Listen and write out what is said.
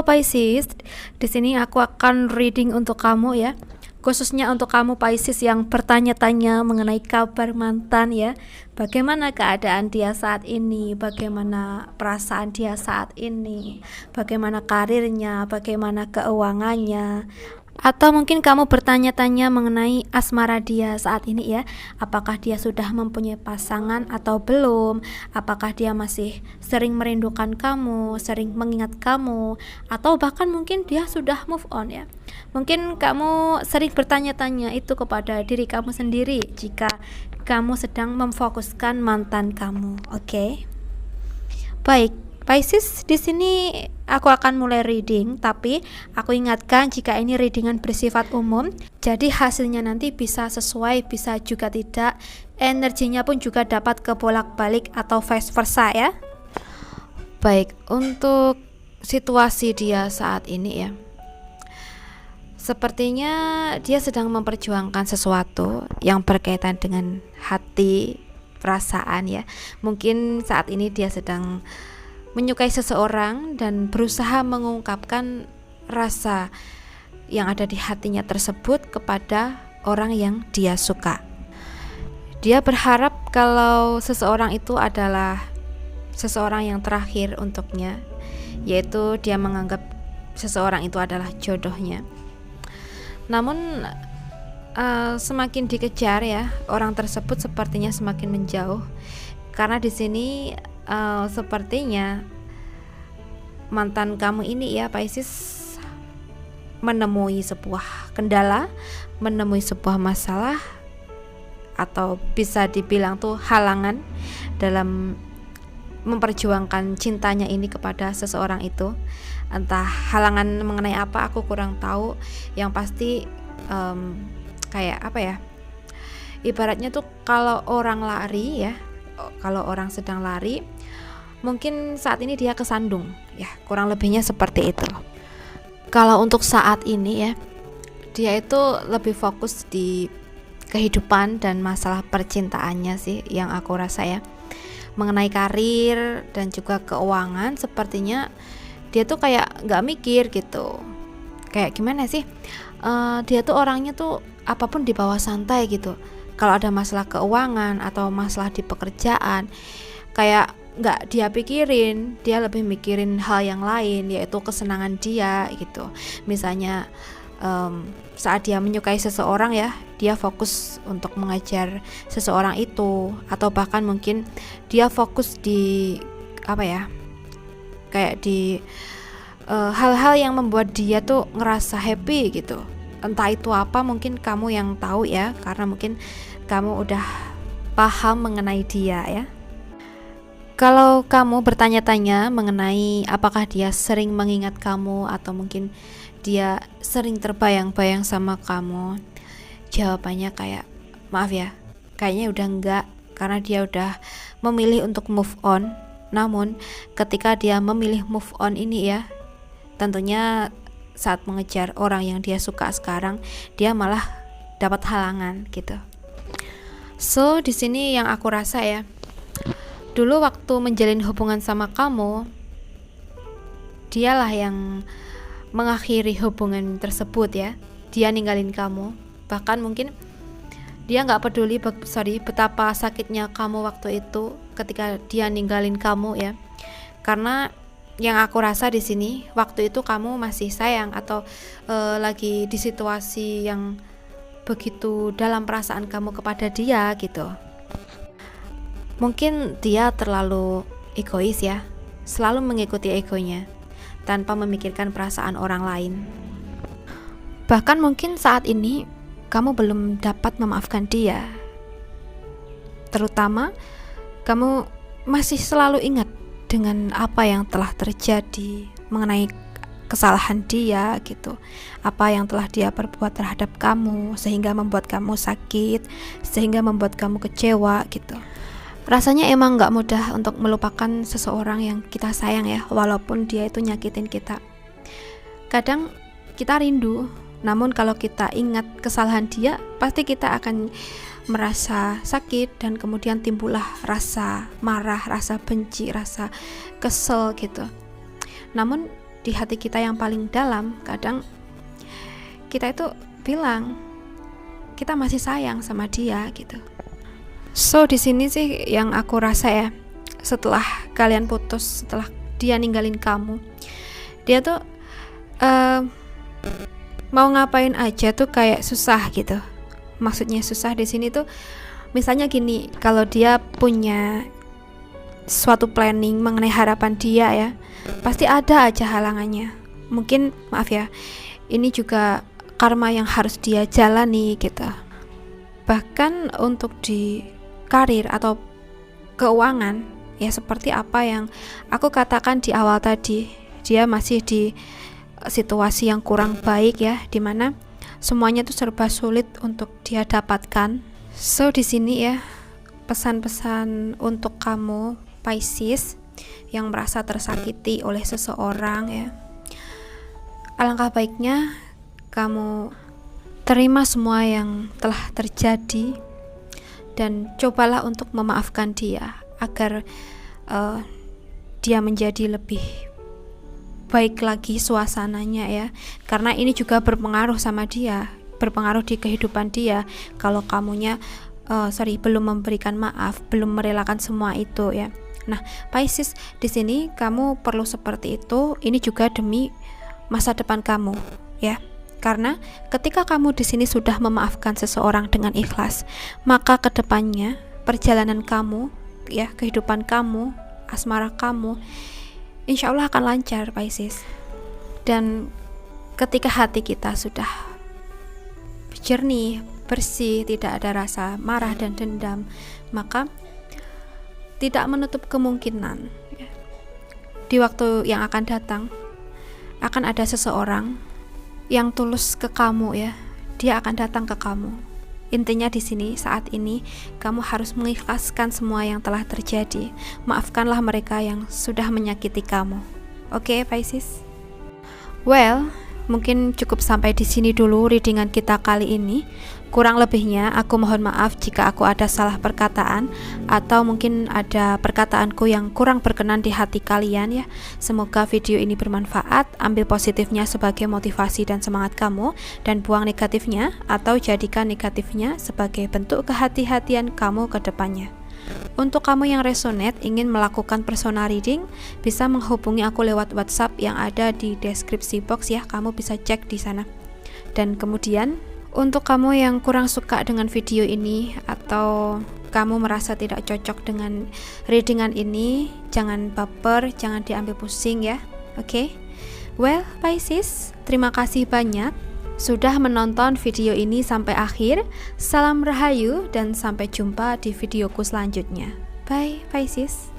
Halo Pisces, di sini aku akan reading untuk kamu ya. Khususnya untuk kamu Pisces yang bertanya-tanya mengenai kabar mantan ya. Bagaimana keadaan dia saat ini, bagaimana perasaan dia saat ini, bagaimana karirnya, bagaimana keuangannya. Atau mungkin kamu bertanya-tanya mengenai asmara dia saat ini ya. Apakah dia sudah mempunyai pasangan atau belum? Apakah dia masih sering merindukan kamu, sering mengingat kamu, atau bahkan mungkin dia sudah move on ya. Mungkin kamu sering bertanya-tanya itu kepada diri kamu sendiri jika kamu sedang memfokuskan mantan kamu. Oke. Baik, Pisces, di sini aku akan mulai reading, tapi aku ingatkan jika ini readingan bersifat umum, jadi hasilnya nanti bisa sesuai, bisa juga tidak. Energinya pun juga dapat kebolak-balik atau vice versa ya. Baik, untuk situasi dia saat ini ya. Sepertinya dia sedang memperjuangkan sesuatu yang berkaitan dengan hati, perasaan ya. Mungkin saat ini dia sedang menyukai seseorang dan berusaha mengungkapkan rasa yang ada di hatinya tersebut kepada orang yang dia suka. Dia berharap kalau seseorang itu adalah seseorang yang terakhir untuknya, yaitu dia menganggap seseorang itu adalah jodohnya. Namun semakin dikejar ya, orang tersebut sepertinya semakin menjauh, karena di sini sepertinya mantan kamu ini ya Pisces menemui sebuah kendala, menemui sebuah masalah, atau bisa dibilang tuh halangan dalam memperjuangkan cintanya ini kepada seseorang itu. Entah halangan mengenai apa, aku kurang tahu. Yang pasti kayak apa ya, ibaratnya tuh kalau orang lari ya, kalau orang sedang lari, mungkin saat ini dia kesandung ya, kurang lebihnya seperti itu. Kalau untuk saat ini ya, dia itu lebih fokus di kehidupan dan masalah percintaannya sih yang aku rasa ya. Mengenai karir dan juga keuangan, sepertinya dia tuh kayak gak mikir gitu. Kayak gimana sih, dia tuh orangnya tuh apapun dibawa santai gitu. Kalau ada masalah keuangan atau masalah di pekerjaan, kayak nggak dia pikirin, dia lebih mikirin hal yang lain, yaitu kesenangan dia gitu. Misalnya saat dia menyukai seseorang ya, dia fokus untuk mengejar seseorang itu, atau bahkan mungkin dia fokus di apa ya, kayak di hal-hal yang membuat dia tuh ngerasa happy gitu. Entah itu apa, mungkin kamu yang tahu ya, karena mungkin kamu udah paham mengenai dia ya. Kalau kamu bertanya-tanya mengenai apakah dia sering mengingat kamu atau mungkin dia sering terbayang-bayang sama kamu, jawabannya kayak maaf ya, kayaknya udah enggak, karena dia udah memilih untuk move on. Namun ketika dia memilih move on ini ya, tentunya saat mengejar orang yang dia suka sekarang, dia malah dapat halangan gitu. So di sini yang aku rasa ya, dulu waktu menjalin hubungan sama kamu, dialah yang mengakhiri hubungan tersebut ya. Dia ninggalin kamu, bahkan mungkin dia nggak peduli betapa sakitnya kamu waktu itu ketika dia ninggalin kamu ya. Karena yang aku rasa di sini, waktu itu kamu masih sayang atau lagi di situasi yang begitu dalam perasaan kamu kepada dia gitu. Mungkin dia terlalu egois ya, selalu mengikuti egonya tanpa memikirkan perasaan orang lain. Bahkan mungkin saat ini kamu belum dapat memaafkan dia. Terutama kamu masih selalu ingat dengan apa yang telah terjadi mengenai kesalahan dia gitu, apa yang telah dia perbuat terhadap kamu sehingga membuat kamu sakit, sehingga membuat kamu kecewa gitu. Rasanya emang gak mudah untuk melupakan seseorang yang kita sayang ya, walaupun dia itu nyakitin kita. Kadang kita rindu, namun kalau kita ingat kesalahan dia, pasti kita akan merasa sakit, dan kemudian timbullah rasa marah, rasa benci, rasa kesel gitu. Namun di hati kita yang paling dalam, kadang kita itu bilang kita masih sayang sama dia gitu. So di sini sih yang aku rasa ya, setelah kalian putus, setelah dia ninggalin kamu, dia tuh mau ngapain aja tuh kayak susah gitu. Maksudnya susah di sini tuh misalnya gini, kalau dia punya suatu planning mengenai harapan dia ya, pasti ada aja halangannya. Mungkin maaf ya, ini juga karma yang harus dia jalani gitu. Bahkan untuk di karir atau keuangan ya, seperti apa yang aku katakan di awal tadi, dia masih di situasi yang kurang baik ya, dimana semuanya tuh serba sulit untuk dia dapatkan. So di sini ya, pesan-pesan untuk kamu Pisces yang merasa tersakiti oleh seseorang ya, alangkah baiknya kamu terima semua yang telah terjadi dan cobalah untuk memaafkan dia agar dia menjadi lebih baik lagi suasananya ya, karena ini juga berpengaruh sama dia, berpengaruh di kehidupan dia kalau kamunya belum memberikan maaf, belum merelakan semua itu ya. Nah, Pisces, di sini kamu perlu seperti itu. Ini juga demi masa depan kamu ya. Karena ketika kamu di sini sudah memaafkan seseorang dengan ikhlas, maka kedepannya perjalanan kamu ya, kehidupan kamu, asmara kamu, insya Allah akan lancar Pisces. Dan ketika hati kita sudah jernih, bersih, tidak ada rasa marah dan dendam, maka tidak menutup kemungkinan ya, di waktu yang akan datang akan ada seseorang yang tulus ke kamu ya, dia akan datang ke kamu. Intinya di sini saat ini kamu harus mengikhlaskan semua yang telah terjadi. Maafkanlah mereka yang sudah menyakiti kamu. Oke, Pisces? Well, mungkin cukup sampai di sini dulu readingan kita kali ini. Kurang lebihnya aku mohon maaf jika aku ada salah perkataan atau mungkin ada perkataanku yang kurang berkenan di hati kalian ya. Semoga video ini bermanfaat, ambil positifnya sebagai motivasi dan semangat kamu, dan buang negatifnya atau jadikan negatifnya sebagai bentuk kehati-hatian kamu ke depannya. Untuk kamu yang resonate ingin melakukan personal reading, bisa menghubungi aku lewat WhatsApp yang ada di deskripsi box ya, kamu bisa cek di sana. Dan kemudian untuk kamu yang kurang suka dengan video ini atau kamu merasa tidak cocok dengan readingan ini, jangan baper, jangan diambil pusing ya. Oke? Well, Pisces, terima kasih banyak sudah menonton video ini sampai akhir. Salam rahayu dan sampai jumpa di videoku selanjutnya. Bye Pisces.